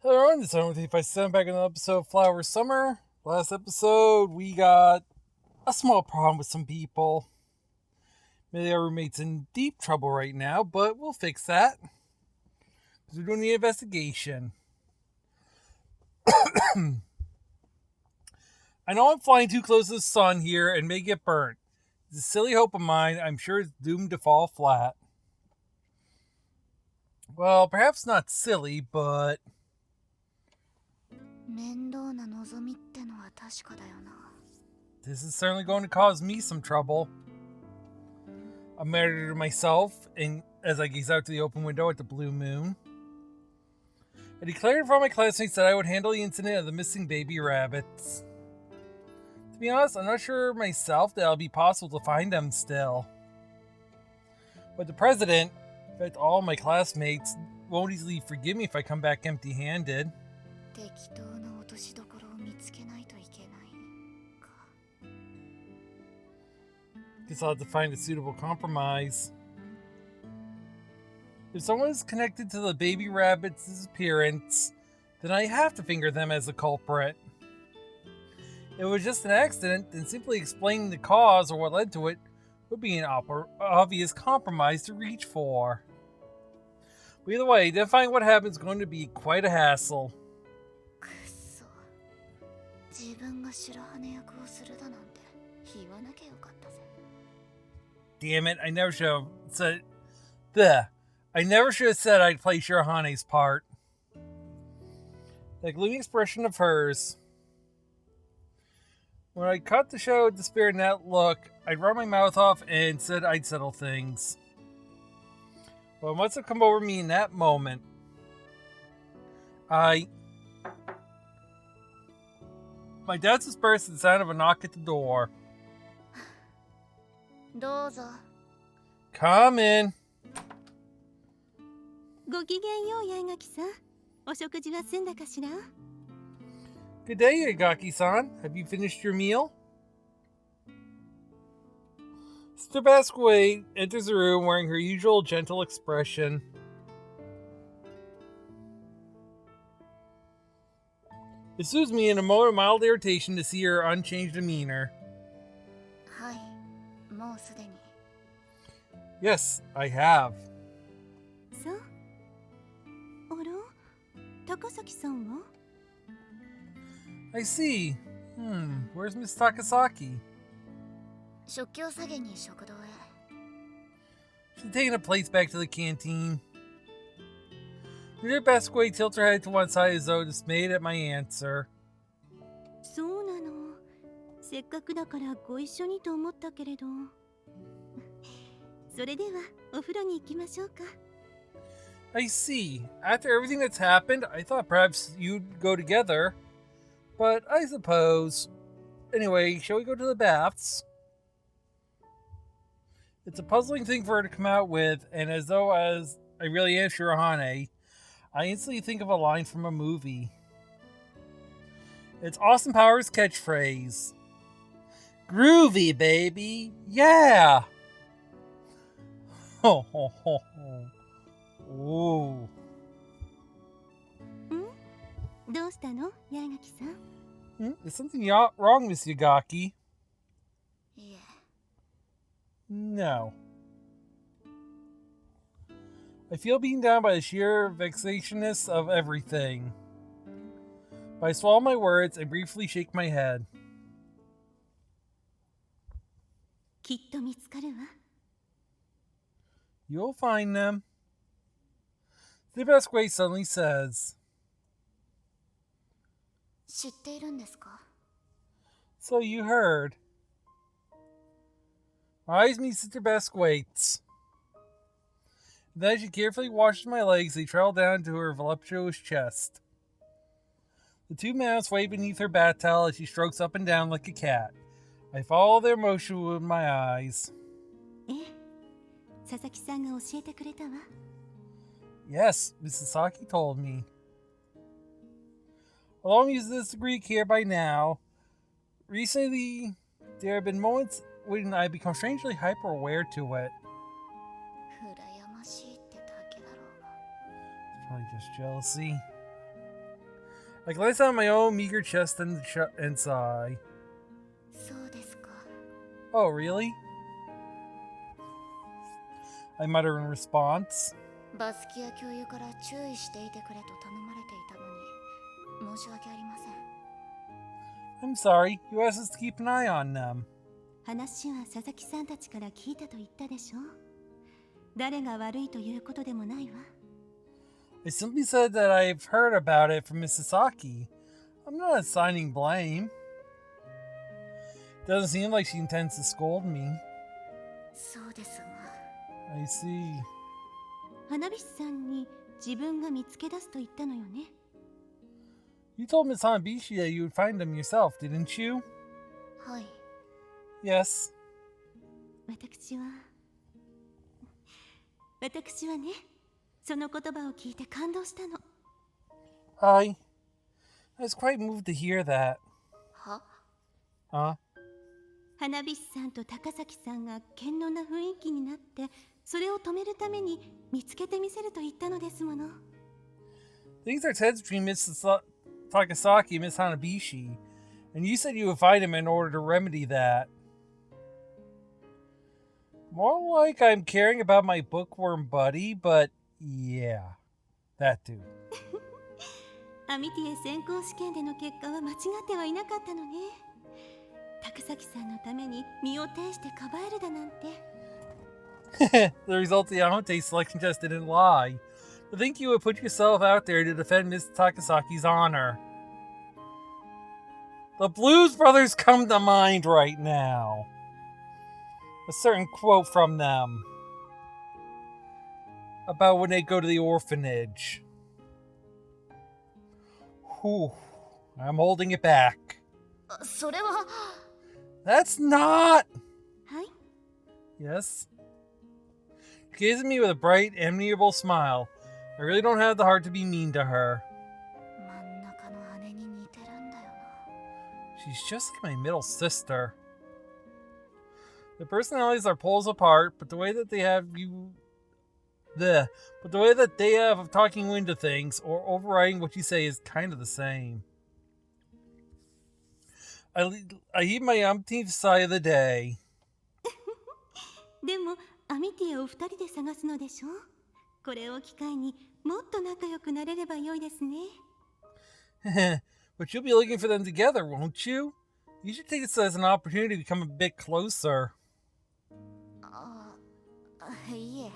Hello everyone, this is 157 back in the episode of Flower Summer. Last episode, we got a small problem with some people. Maybe our roommate's in deep trouble right now, but we'll fix that. Because we're doing the investigation. I know I'm flying too close to the sun here and may get burnt. It's a silly hope of mine. I'm sure it's doomed to fall flat. Well, perhaps not silly, but... This is certainly going to cause me some trouble. I muttered to myself and as I gaze out to the open window at the blue moon. I declared in front of my classmates that I would handle the incident of the missing baby rabbits. To be honest, I'm not sure myself that it'll be possible to find them still. But the president, in fact all my classmates, won't easily forgive me if I come back empty-handed. Guess I'll have to find a suitable compromise. If someone is connected to the baby rabbit's disappearance, then I have to finger them as the culprit. If it was just an accident, then simply explaining the cause or what led to it would be an obvious compromise to reach for. But either way, identifying what happened is going to be quite a hassle. Damn it, I never should have said... I never should have said I'd play Shirahane's part. That gloomy expression of hers. When I caught the shadow of despair in that look, I'd run my mouth off and said I'd settle things. But what must have come over me in that moment? My doubts dispersed at the sound of a knock at the door. Come in. ごきげんよう、八重垣さん。お食事は済んだかしら? Good day, Yagaki-san. Have you finished your meal? Sister Basque enters the room wearing her usual gentle expression. It soothes me in a moment of mild irritation to see her unchanged demeanor. Yes, I have. So? あら? Takasaki-san wa? I see. Where's Miss Takasaki? She's taking a plate back to the canteen. Sister Basque tilts her head to one side as though dismayed at my answer. そうなの。せっかくだからご一緒にと思ったけれど。それではお風呂に行きましょうか。I see. After everything that's happened, I thought perhaps you'd go together. But I suppose. Anyway, shall we go to the baths? It's a puzzling thing for her to come out with, and as I really am Shirahane, I instantly think of a line from a movie. It's Austin Powers' catchphrase. Groovy, baby! Yeah! Ho ho ho ho. Ooh. どうしたの、八重垣さん? Is something wrong, Miss Yagaki? No. I feel beaten down by the sheer vexatiousness of everything. But I swallow my words and briefly shake my head. きっと見つかるわ。You'll find them. The best way suddenly says. 知っているんですか? So you heard. My eyes meet Sister Basquate's. Then she carefully washes my legs. They travel down to her voluptuous chest. The two mouths sway beneath her bath towel as she strokes up and down like a cat. I follow their motion with my eyes. 佐々木さんが教えてくれたわ。Yes, Mrs. Saki told me. Although I'm used to this degree here by now, recently there have been moments when I become strangely hyper-aware to it. It's probably just jealousy. I glance down my own meager chest and sigh. そうですか。 Oh, really? I mutter in response. バスキア教諭から注意していてくれと頼まれていたのに申し訳ありません。 I'm sorry, you asked us to keep an eye on them. 話は佐々木さんたちから聞いたと言ったでしょ。誰が悪いということでもないわ。 I simply said that I've heard about it from Miss Sasaki. I'm not assigning blame. Doesn't seem like she intends to scold me. そうですが。 I see. 花火師さんに自分が見つけ出すと言ったのよね。 You told Miss Hanabishi that you would find them yourself, didn't you? はい。 Yes. 私はね、その言葉を聞いて感動したの。 I was quite moved to hear that. は？ Huh? 花火師さんと高崎さんが堅牢な雰囲気になって、それを止めるために見つけてみせると言ったのですもの。 Things are tense between Miss Takasaki and Miss Hanabishi, and you said you would find him in order to remedy that. More like I'm caring about my bookworm buddy, but yeah, that too. アミティエ選考試験での結果は間違ってはいなかったのね。高崎さんのために身を挺してかばえるだなんて。 The result of the Amate selection test didn't lie. To think you would put yourself out there to defend Miss Takasaki's honor. The Blues Brothers come to mind right now. A certain quote from them about when they go to the orphanage. Whew, I'm holding it back. それは。 That's not. はい。 Yes. She gazes at me with a bright, amiable smile. I really don't have the heart to be mean to her. 真ん中の姉に似てるんだよな。 She's just like my middle sister. The personalities are poles apart, but the way that they have of talking into things or overriding what you say is kind of the same. I heave my umpteenth sigh of the day. でもアミティエを二人で探すのでしょ。これを機会にもっと仲良くなれれば良いですね。 But you'll be looking for them together, won't you? You should take this as an opportunity to become a bit closer. いえ、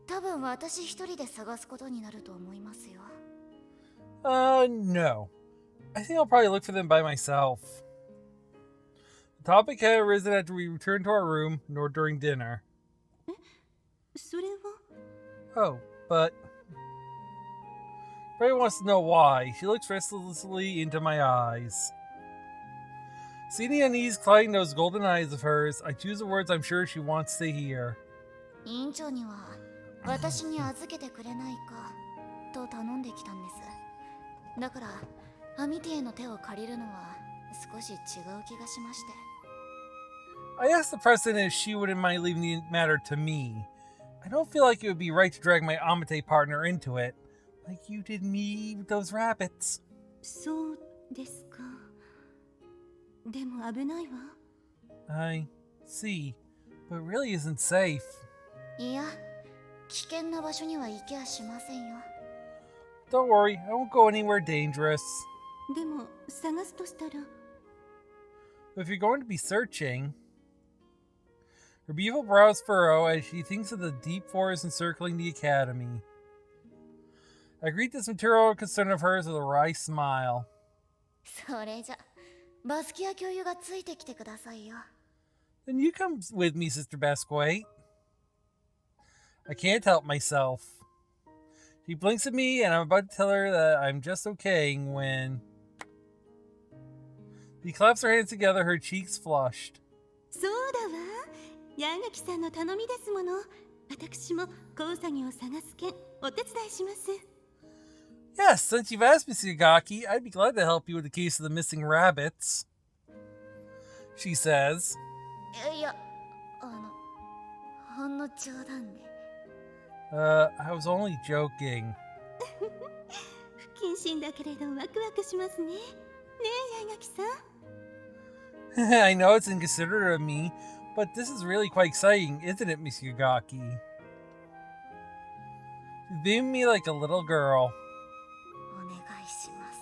多分私一人で探すことになると思いますよ。 No. I think I'll probably look for them by myself. The topic had arisen after we returned to our room, nor during dinner. それは。 Oh, but... Ray wants to know why. She looks restlessly into my eyes. Seeing the unease clouding those golden eyes of hers, I choose the words I'm sure she wants to hear. 委員長には私に預けてくれないかと頼んできたんです。だからアミティエの手を借りるのは少し違う気がしまして。 I asked the president if she wouldn't mind leaving the matter to me. I don't feel like it would be right to drag my Amate partner into it, like you did me with those rabbits. そうですか。でも危ないわ。 I see, but it really isn't safe. いや、危険な場所には行きゃしませんよ。 Don't worry, I won't go anywhere dangerous. でも探すとしたら。 But if you're going to be searching... Her beautiful brows furrow as she thinks of the deep forest encircling the academy. I greet this material concern of hers with a wry smile. それじゃ、バスキア教諭がついてきてくださいよ。 Then you come with me, Sister Basquate. I can't help myself. She blinks at me, and I'm about to tell her that I'm just okaying when... She claps her hands together, her cheeks flushed. そうだわ。矢垣さんの頼みですもの。私もコウサギを探す件お手伝いします。 Yes, since you've asked, Miss Yagaki, I'd be glad to help you with the case of the missing rabbits. She says. いや、ほんの冗談で。 I was only joking. 不謹心だけれどワクワクしますね。ねえ、八重垣さん。I know it's inconsiderate of me, but this is really quite exciting, isn't it, Miss Yagaki? She's being me like a little girl. お願いします。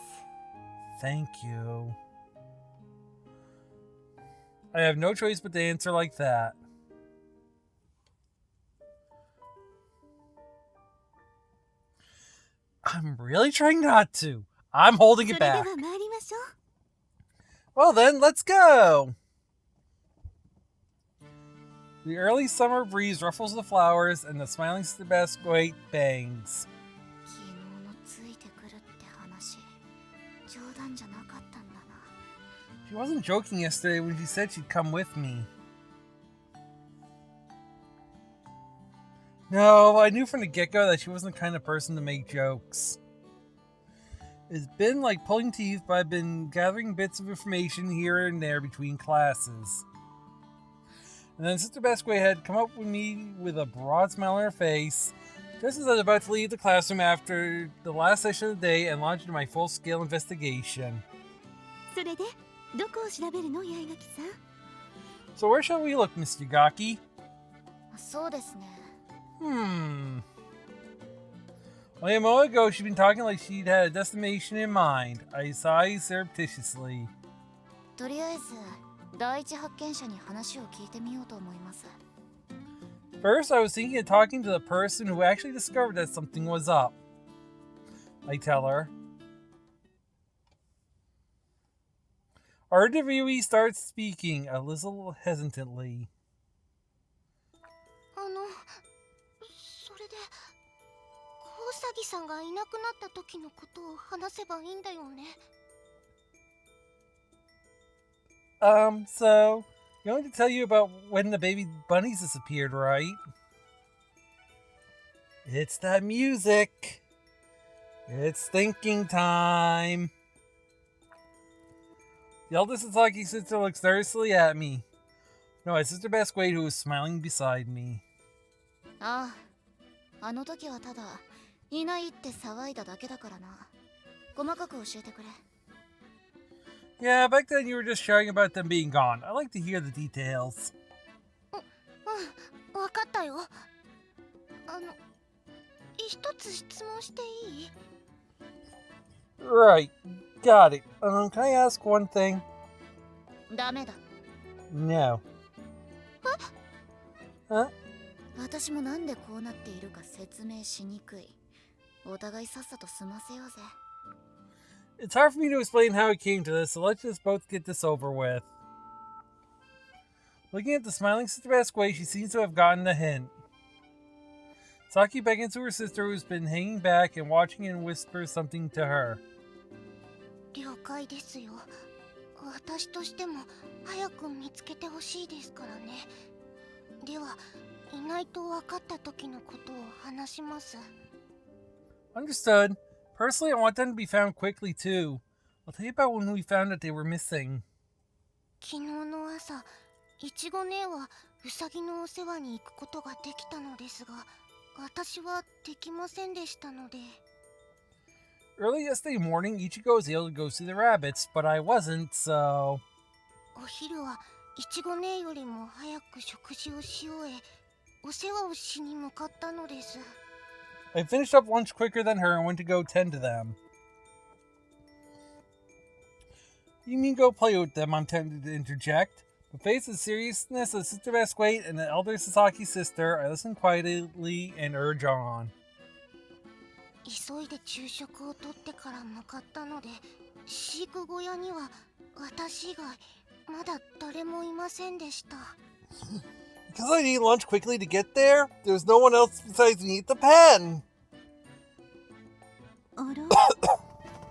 Thank you. I have no choice but to answer like that. I'm really trying not to. I'm holding it それで back. は参りましょう。 Well then, let's go! The early summer breeze ruffles the flowers and the smiling Sebastian bangs. 昨日のついてくるって話、冗談じゃなかったんだな。 She wasn't joking yesterday when she said she'd come with me. No, I knew from the get-go that she wasn't the kind of person to make jokes. It's been like pulling teeth, but I've been gathering bits of information here and there between classes. And then Sister Basque had come up with me with a broad smile on her face, just as I was about to leave the classroom after the last session of the day and launch into my full-scale investigation. それでどこを調べるの、八重垣さん。 So where shall we look, Miss Yagaki? そうですね。 Only a moment ago, she'd been talking like she'd had a destination in mind. I sighed surreptitiously. とりあえず第一発見者に話を聞いてみようと思います。 First, I was thinking of talking to the person who actually discovered that something was up. I tell her. Our interviewee starts speaking a little hesitantly. それで大崎さんがいなくなった時のことを話せばいいんだよね。 So, I'm going to tell you about when the baby bunnies disappeared, right? It's that music. It's thinking time. The eldest Sasaki sister looks nervously at me. No, it's Sister Basque who was smiling beside me. ああ、あの時はただいないって騒いだだけだからな。細かく教えてくれ。 Yeah, back then you were just shouting about them being gone. I like to hear the details. わかったよ。一つ質問していい？ Right, got it. Can I ask one thing? ダメだ。 No. Huh? 私もなんでこうなっているか説明しにくい。お互いさっさと済ませようぜ。 It's hard for me to explain how it came to this, so let's just both get this over with. Looking at the smiling Sister Basque, she seems to have gotten the hint. Saki beckons to her sister, who's been hanging back and watching, and whispers something to her. 了解ですよ。私としても早く見つけてほしいですからね。では、いないと分かった時のことを話します。 Understood. Personally, I want them to be found quickly, too. I'll tell you about when we found that they were missing. 昨日の朝、いちご姉はウサギのお世話に行くことができたのですが、私はできませんでしたので。 Early yesterday morning, Ichigo was able to go see the rabbits, but I wasn't, so... お昼はいちご姉よりも早く食事をし終え、お世話をしに向かったのです。 I finished up lunch quicker than her and went to go tend to them. You mean go play with them, I'm tempted to interject. But faced with the seriousness of Sister Basque and the elder Sasaki sister, I listen quietly and urge on. 急いで昼食をとってから向かったので、飼育小屋には私以外まだ誰もいませんでした。 Because I'd eat lunch quickly to get there, there was no one else besides me at the pen. あら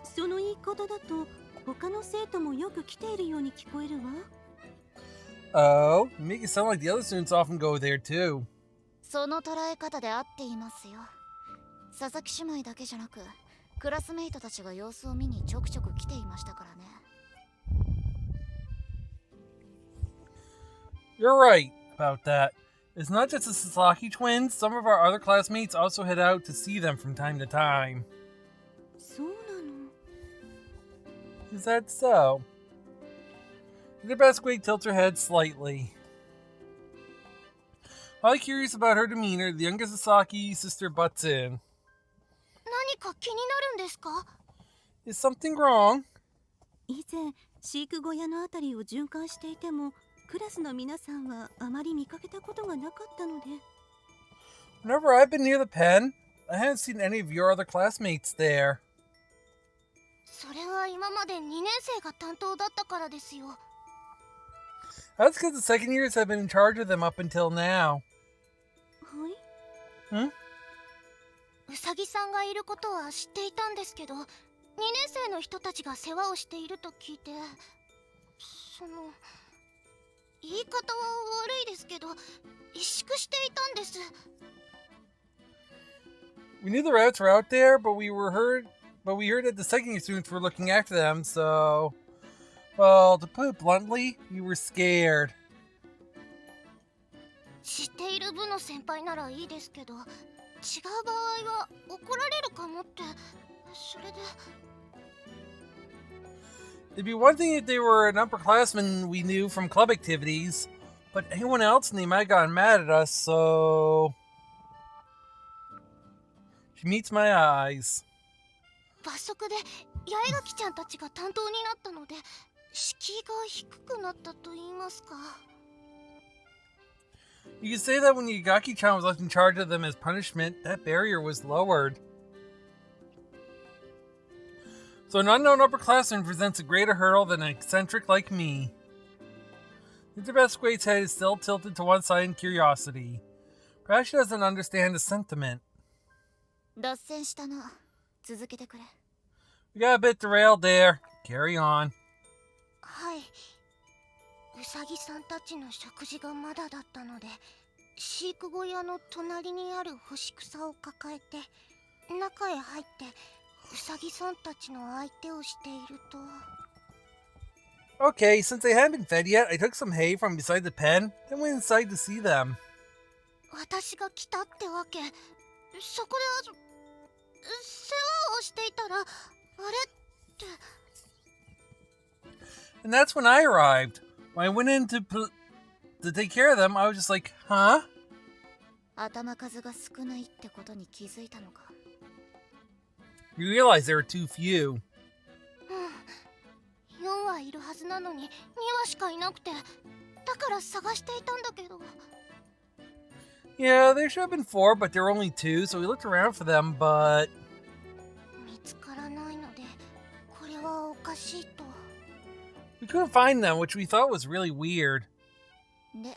その言い方だと他の生徒もよく来ているように聞こえるわ。 Oh, you make it sound like the other students often go there too. その捉え方で合っていますよ。佐々木姉妹だけじゃなく、クラスメイトたちが様子を見にちょくちょく来ていましたからね。 You're right about that. It's not just the Sasaki twins, some of our other classmates also head out to see them from time to time. そうなの。Is that so? The best way tilts her head slightly. While curious about her demeanor, the youngest Sasaki sister butts in. 何か気になるんですか？ Is something wrong? 以前飼育小屋のあたりを巡回していてもクラスの皆さんはあまり見かけたことがなかったので。 Whenever I've been near the pen, I haven't seen any of your other classmates there. それは今まで2年生が担当だったからですよ。 That's because the second years have been in charge of them up until now. はい。うさぎさんがいることは知っていたんですけど、2年生の人たちが世話をしていると聞いて、言い方は悪いですけど、萎縮していたんです。 We knew the rats were out there, but we heard that the second year students were looking after them, so, well, to put it bluntly, we were scared. 知っている部の先輩ならいいですけど、違う場合は怒られるかもって、それで。 It'd be one thing if they were an upperclassman we knew from club activities, but anyone else and they might have gotten mad at us, so... She meets my eyes. 罰則で八重垣ちゃんたちが担当になったので、敷居が低くなったと言いますか。 You could say that when Yagaki-chan was left in charge of them as punishment, that barrier was lowered. So an unknown upperclassman presents a greater hurdle than an eccentric like me. Mr. Besquate's head is still tilted to one side in curiosity. Perhaps she doesn't understand the sentiment. 脱線したな。続けてくれ。 We got a bit derailed there. Carry on. はい。うさぎさんたちの食事がまだだったので、飼育小屋の隣にある干し草を抱えて中へ入ってうさぎさんたちの相手をしていると。 Okay, since they hadn't been fed yet, I took some hay from beside the pen, then went inside to see them. 私が来たってわけ。そこで世話をしていたら、あれって。 And that's when I arrived. When I went in to take care of them, I was just like, huh? 頭数が少ないってことに気づいたのか。 You realize there were too few. 4はいるはずなのに2羽しかいなくて、だから探していたんだけど。 Yeah, there should have been 4, but there were only 2, so we looked around for them, but... 見つからないので、これはおかしいと。 we couldn't find them, which we thought was really weird. で、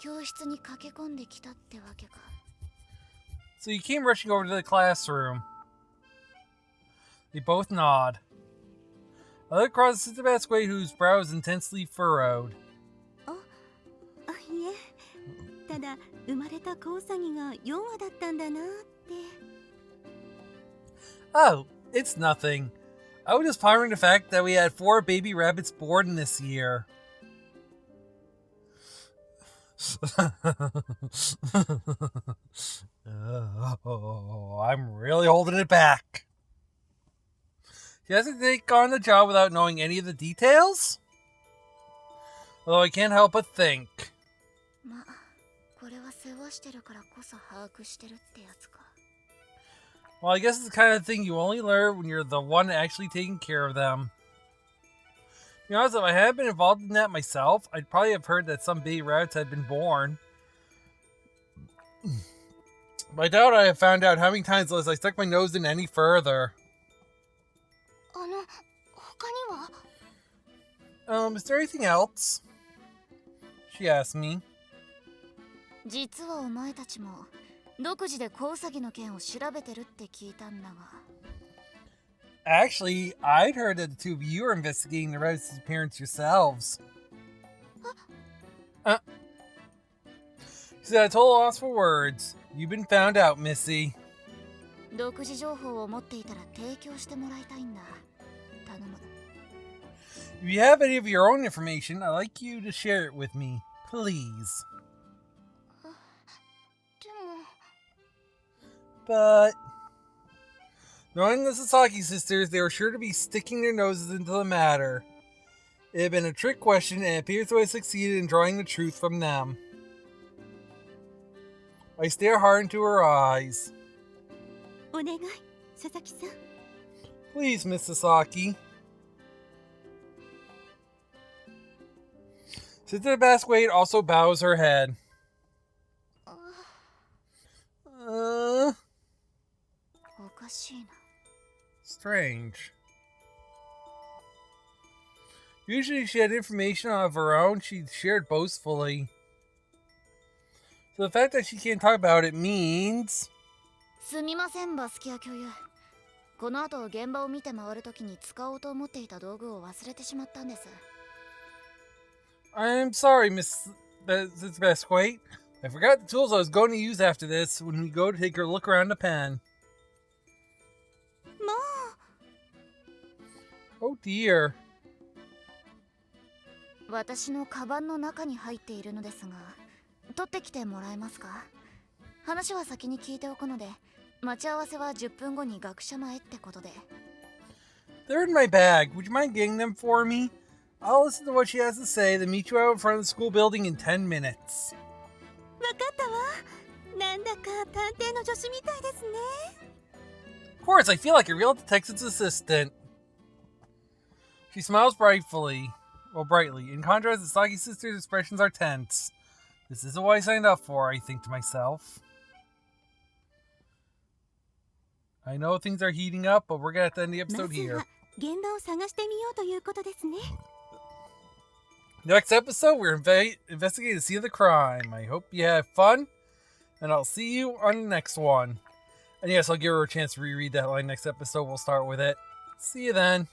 教室に駆け込んできたってわけか。 So you came rushing over to the classroom. They both nod. I look across the Sister Basquet, whose brow is intensely furrowed. いえ、ただ生まれた子ウサギが4羽だったんだなって。 Oh, it's nothing. I was just pondering the fact that we had 4 baby rabbits born this year. Oh, I'm really holding it back. She has to take on the job without knowing any of the details? Although I can't help but think. まあ、これは世話してるからこそ把握してるってやつか。 Well, I guess it's the kind of thing you only learn when you're the one actually taking care of them. To be honest, if I had been involved in that myself, I'd probably have heard that some baby rabbits had been born. But I doubt I have found out how many times unless I stuck my nose in any further. 他には？ Is there anything else? She asked me. 実はお前たちも独自で子ウサギの件を調べてるって聞いたんだが。 Actually, I'd heard that the two of you are investigating the rabbit's disappearance yourselves. She said a total loss for words. You've been found out, Missy. 独自情報を持っていたら提供してもらいたいんだ。頼む。 If you have any of your own information, I'd like you to share it with me, please. でも。 But Knowing the Sasaki sisters, they were sure to be sticking their noses into the matter. It had been a trick question, and it appears to have succeeded in drawing the truth from them. I stare hard into her eyes. お願い、佐々木さん。 Please, Miss Sasaki. Sister Basquade also bows her head. Uh, おかしいな。 strange. Usually she had information of her own she shared boastfully. So the fact that she can't talk about it means... すみません、バスキア教諭。この後現場を見て回るときに使おうと思っていた道具を忘れてしまったんです。 I'm sorry, Miss Basquate. I forgot the tools I was going to use after this when we go to take a look around the pen. も Oh dear. 私のカバンの中に入っているのですが、取ってきてもらえますか？話は先に聞いておくので、待ち合わせは10分後に学者前ってことで。 They're in my bag. Would you mind getting them for me? I'll listen to what she has to say, then meet you out in front of the school building in 10 minutes. う、わかったわ。なんだか探偵の助手みたいですね。 Of course, I feel like a real detective's assistant. She smiles brightly. In contrast, the Sasaki sisters' expressions are tense. This isn't what I signed up for, I think to myself. I know things are heating up, but we're gonna have to end the ま episode ず here. は現場を探してみようということですね。 Next episode, we're investigating the scene of the crime. I hope you have fun, and I'll see you on the next one. And yes, I'll give her a chance to reread that line next episode. We'll start with it. See you then.